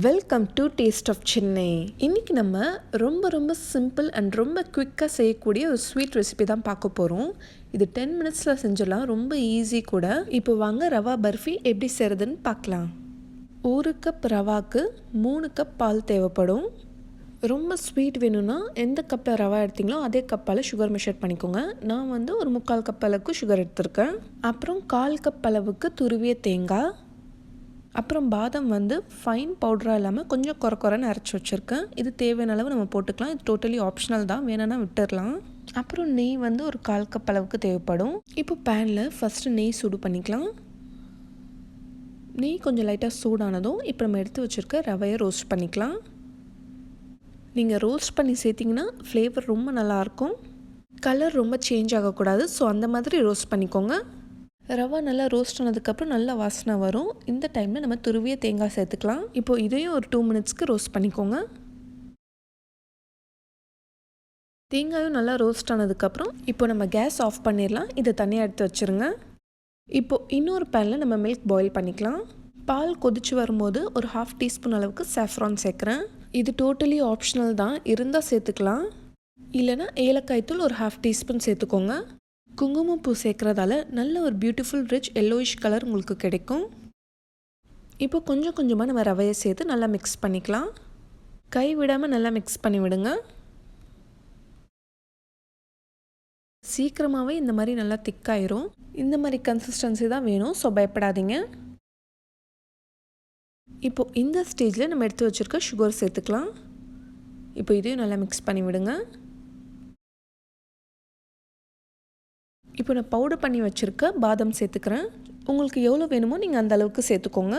Welcome to taste of Chennai. இன்றைக்கி நம்ம ரொம்ப சிம்பிள் அண்ட் ரொம்ப குவிக்காக செய்யக்கூடிய ஒரு ஸ்வீட் ரெசிபி தான் பார்க்க போகிறோம். இது 10 மினிட்ஸில் செஞ்சிடலாம், ரொம்ப ஈஸி கூட. இப்போ வாங்க ரவா பர்ஃபி எப்படி செய்கிறதுன்னு பார்க்கலாம். 1 கப் ரவாக்கு 3 கப் பால் தேவைப்படும். ரொம்ப ஸ்வீட் வேணும்னா எந்த கப்பில் ரவா எடுத்திங்களோ அதே கப்பால் சுகர் மெஷர் பண்ணிக்கோங்க. நான் வந்து ஒரு 3/4 கப் அளவுக்கு சுகர் எடுத்திருக்கேன். அப்புறம் 1/4 கப் அளவுக்கு துருவிய தேங்காய், அப்புறம் பாதாம் வந்து ஃபைன் பவுடராக இல்லாமல் கொஞ்சம் குறைன்னு அரைச்சி வச்சுருக்கேன். இது தேவையான அளவு நம்ம போட்டுக்கலாம். இது டோட்டலி ஆப்ஷனல் தான், வேணும்னா விட்டுடலாம். அப்புறம் நெய் வந்து ஒரு 1/4 கப் அளவுக்கு தேவைப்படும். இப்போ பேனில் ஃபஸ்ட்டு நெய் சூடு பண்ணிக்கலாம். நெய் கொஞ்சம் லைட்டாக சூடானதும் இப்போ நம்ம எடுத்து வச்சுருக்க ரவையை ரோஸ்ட் பண்ணிக்கலாம். நீங்கள் ரோஸ்ட் பண்ணி சேர்த்திங்கன்னா ஃப்ளேவர் ரொம்ப நல்லாயிருக்கும். கலர் ரொம்ப சேஞ்ச் ஆகக்கூடாது, ஸோ அந்த மாதிரி ரோஸ்ட் பண்ணிக்கோங்க. ரவா நல்லா ரோஸ்ட் ஆனதுக்கப்புறம் நல்லா வாசனை வரும். இந்த டைமில் நம்ம துருவிய தேங்காய் சேர்த்துக்கலாம். இப்போது இதையும் ஒரு 2 மினிட்ஸ்க்கு ரோஸ்ட் பண்ணிக்கோங்க. தேங்காயும் நல்லா ரோஸ்ட் ஆனதுக்கப்புறம் இப்போ நம்ம கேஸ் ஆஃப் பண்ணிடலாம். இதை தனியாக எடுத்து வச்சுருங்க. இப்போது இன்னொரு பேனில் நம்ம மில்க் பாயில் பண்ணிக்கலாம். பால் கொதிச்சு வரும்போது ஒரு 1/2 டீஸ்பூன் அளவுக்கு சாஃப்ரான் சேர்க்குறேன். இது டோட்டலி ஆப்ஷனல் தான், இருந்தால் சேர்த்துக்கலாம். இல்லைனா ஏலக்காய் தூள் ஒரு 1/2 டீஸ்பூன் சேர்த்துக்கோங்க. குங்குமப்பூ சேர்க்குறதால நல்ல ஒரு பியூட்டிஃபுல் ரிச் எல்லோயிஷ் கலர் உங்களுக்கு கிடைக்கும். இப்போ கொஞ்சம் கொஞ்சமாக நம்ம ரவையை சேர்த்து நல்லா மிக்ஸ் பண்ணிக்கலாம். கை விடாமல் நல்லா மிக்ஸ் பண்ணி விடுங்க. சீக்கிரமாகவே இந்த மாதிரி நல்லா திக்காயிரும். இந்த மாதிரி கன்சிஸ்டன்சி தான் வேணும், ஸோ பயப்படாதீங்க. இப்போது இந்த ஸ்டேஜில் நம்ம எடுத்து வச்சுருக்க சுகர் சேர்த்துக்கலாம். இப்போ இதையும் நல்லா மிக்ஸ் பண்ணி விடுங்க. இப்போ நான் பவுடர் பண்ணி வச்சுருக்க பாதாம் சேர்த்துக்கிறேன். உங்களுக்கு எவ்வளோ வேணுமோ நீங்கள் அந்த அளவுக்கு சேர்த்துக்கோங்க.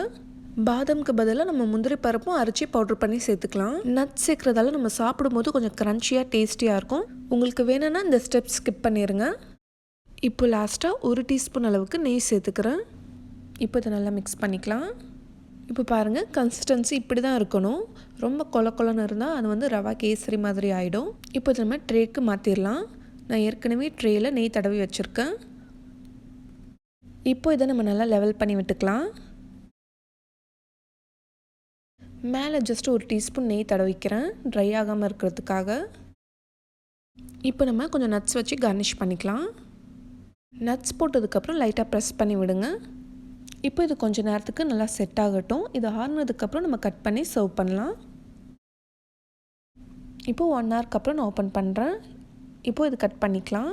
பாதாமுக்கு பதிலாக நம்ம முந்திரி பருப்பும் அரைச்சி பவுடர் பண்ணி சேர்த்துக்கலாம். நட்ஸ் சேர்க்குறதால நம்ம சாப்பிடும்போது கொஞ்சம் க்ரன்ச்சியாக டேஸ்டியாக இருக்கும். உங்களுக்கு வேணும்னா இந்த ஸ்டெப் ஸ்கிப் பண்ணிடுங்க. இப்போ லாஸ்ட்டாக 1 டீஸ்பூன் அளவுக்கு நெய் சேர்த்துக்கிறேன். இப்போ இதை நல்லா மிக்ஸ் பண்ணிக்கலாம். இப்போ பாருங்கள், கன்சிஸ்டன்சி இப்படி தான் இருக்கணும். ரொம்ப கொலன்னு இருந்தால் அது வந்து ரவா கேசரி மாதிரி ஆகிடும். இப்போ இதை நம்ம ட்ரேக்கு மாற்றிடலாம். நான் ஏற்கனவே ட்ரேயில் நெய் தடவி வச்சுருக்கேன். இப்போ இதை நம்ம நல்லா லெவல் பண்ணி விட்டுக்கலாம். மேலே ஜஸ்ட் 1 டீஸ்பூன் நெய் தடவிக்கிறேன், ட்ரை ஆகாமல் இருக்கிறதுக்காக. இப்போ நம்ம கொஞ்சம் நட்ஸ் வச்சு கார்னிஷ் பண்ணிக்கலாம். நட்ஸ் போட்டதுக்கப்புறம் லைட்டாக ப்ரெஸ் பண்ணி விடுங்க. இப்போ இது கொஞ்சம் நேரத்துக்கு நல்லா செட் ஆகட்டும். இது ஆறுனதுக்கப்புறம் நம்ம கட் பண்ணி சர்வ் பண்ணலாம். இப்போது 1 ஹவருக்கு அப்புறம் நான் ஓப்பன் பண்ணுறேன். இப்போது இது கட் பண்ணிக்கலாம்.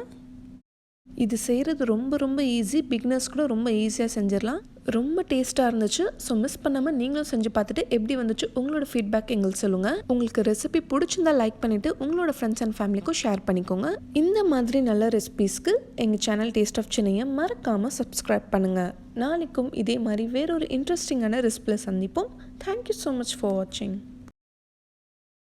இது செய்கிறது ரொம்ப ஈஸி. பிகினர்ஸ் கூட ரொம்ப ஈஸியாக செஞ்சிடலாம். ரொம்ப டேஸ்ட்டாக இருந்துச்சு. ஸோ மிஸ் பண்ணாமல் நீங்களும் செஞ்சு பார்த்துட்டு எப்படி வந்துச்சு உங்களோட ஃபீட்பேக் எங்களுக்கு சொல்லுங்கள். உங்களுக்கு ரெசிபி பிடிச்சிருந்தா லைக் பண்ணிவிட்டு உங்களோட ஃப்ரெண்ட்ஸ் அண்ட் ஃபேமிலிக்கும் ஷேர் பண்ணிக்கோங்க. இந்த மாதிரி நல்ல ரெசிபீஸ்க்கு எங்கள் சேனல் டேஸ்ட் ஆஃப் சென்னையை மறக்காமல் சப்ஸ்கிரைப் பண்ணுங்கள். நாளைக்கும் இதே மாதிரி வேறொரு இன்ட்ரெஸ்டிங்கான ரெசிபியில் சந்திப்போம். தேங்க்யூ ஸோ மச் ஃபார் வாட்சிங்.